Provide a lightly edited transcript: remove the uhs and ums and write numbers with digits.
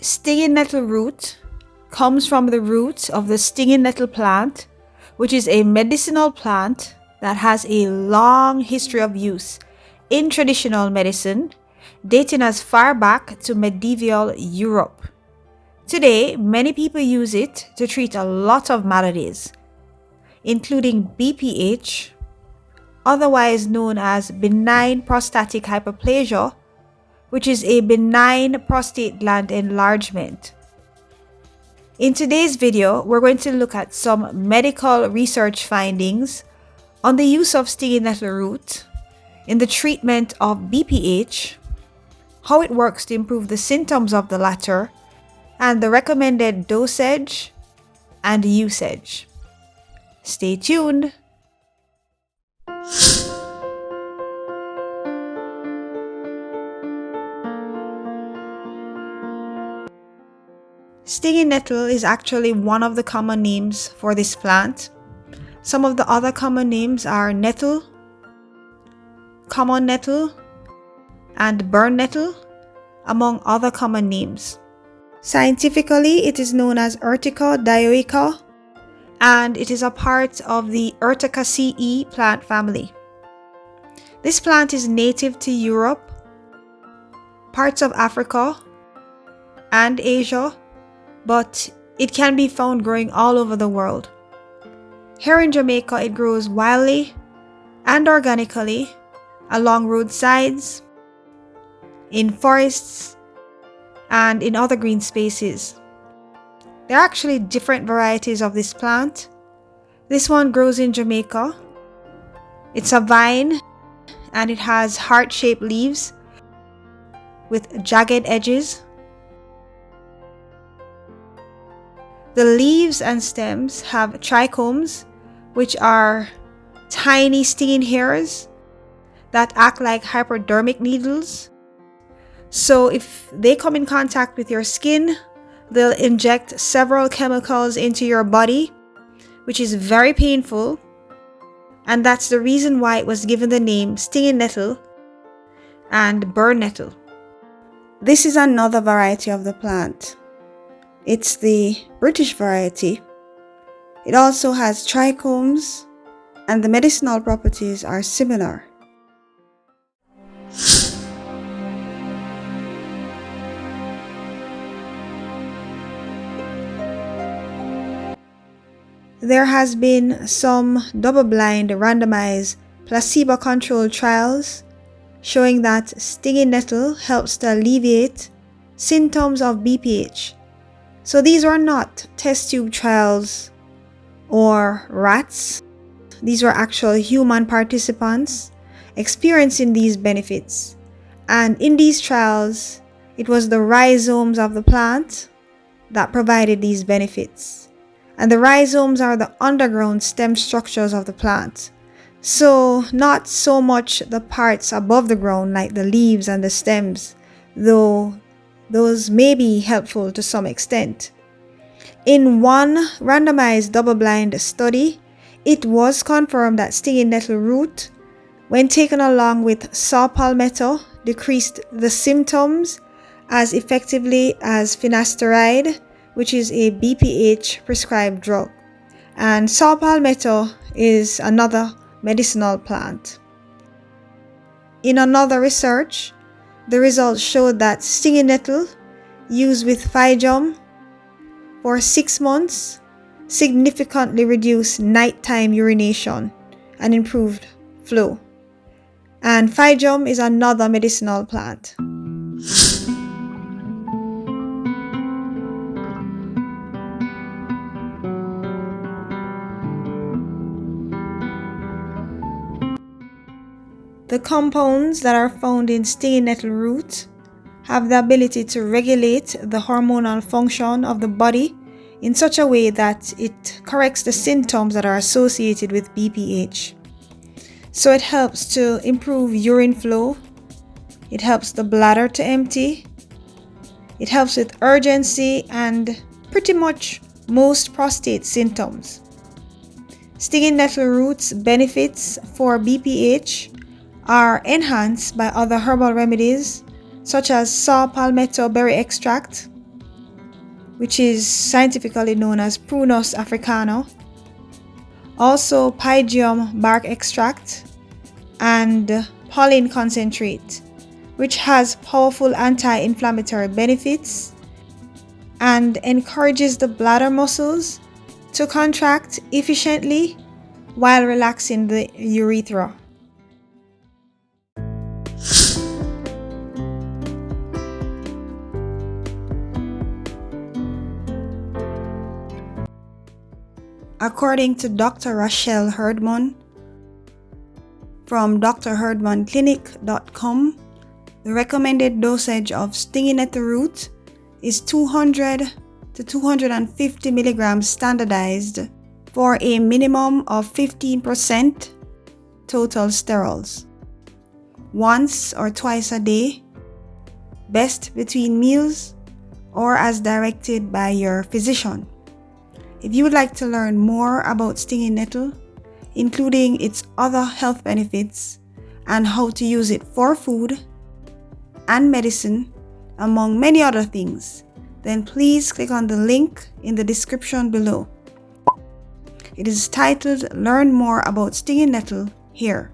Stinging nettle root comes from the root of the stinging nettle plant, which is a medicinal plant that has a long history of use in traditional medicine, dating as far back to medieval Europe. Today, many people use it to treat a lot of maladies, including BPH, otherwise known as benign prostatic hyperplasia, which is a benign prostate gland enlargement. In today's video, we're going to look at some medical research findings on the use of stinging nettle root in the treatment of BPH, how it works to improve the symptoms of the latter, and the recommended dosage and usage. Stay tuned. Stinging nettle is actually one of the common names for this plant. Some of the other common names are nettle, common nettle, and burn nettle, among other common names. Scientifically, it is known as Urtica dioica, and it is a part of the Urticaceae plant family. This plant is native to Europe, parts of Africa, and Asia, but it can be found growing all over the world. Here in Jamaica, it grows wildly and organically along roadsides, in forests, and in other green spaces. There are actually different varieties of this plant. This one grows in Jamaica. It's a vine and it has heart-shaped leaves with jagged edges. The leaves and stems have trichomes, which are tiny stinging hairs that act like hypodermic needles. So if they come in contact with your skin, they'll inject several chemicals into your body, which is very painful. And that's the reason why it was given the name stinging nettle and burn nettle. This is another variety of the plant. It's the British variety. It also has trichomes, and the medicinal properties are similar. There has been some double-blind, randomized, placebo-controlled trials showing that stinging nettle helps to alleviate symptoms of BPH. So these are not test tube trials or rats. These were actual human participants experiencing these benefits. And in these trials, it was the rhizomes of the plant that provided these benefits. And the rhizomes are the underground stem structures of the plant. So not so much the parts above the ground like the leaves and the stems, though those may be helpful to some extent. In one randomized double-blind study, it was confirmed that stinging nettle root, when taken along with saw palmetto, decreased the symptoms as effectively as finasteride, which is a BPH prescribed drug. And saw palmetto is another medicinal plant. In another research, the results showed that stinging nettle used with Phygium for 6 months significantly reduced nighttime urination and improved flow. And Phygium is another medicinal plant. The compounds that are found in stinging nettle root have the ability to regulate the hormonal function of the body in such a way that it corrects the symptoms that are associated with BPH. So it helps to improve urine flow, it helps the bladder to empty, it helps with urgency and pretty much most prostate symptoms. Stinging nettle root's benefits for BPH are enhanced by other herbal remedies such as saw palmetto berry extract, which is scientifically known as Prunus africana, also pygeum bark extract, and pollen concentrate, which has powerful anti-inflammatory benefits and encourages the bladder muscles to contract efficiently while relaxing the urethra. According to Dr. Rachel Herdman from drherdmanclinic.com, the recommended dosage of stinging nettle root is 200 to 250 milligrams standardized for a minimum of 15% total sterols, once or twice a day, best between meals or as directed by your physician. If you would like to learn more about stinging nettle, including its other health benefits and how to use it for food and medicine, among many other things, then please click on the link in the description below. It is titled "Learn More About Stinging Nettle" here.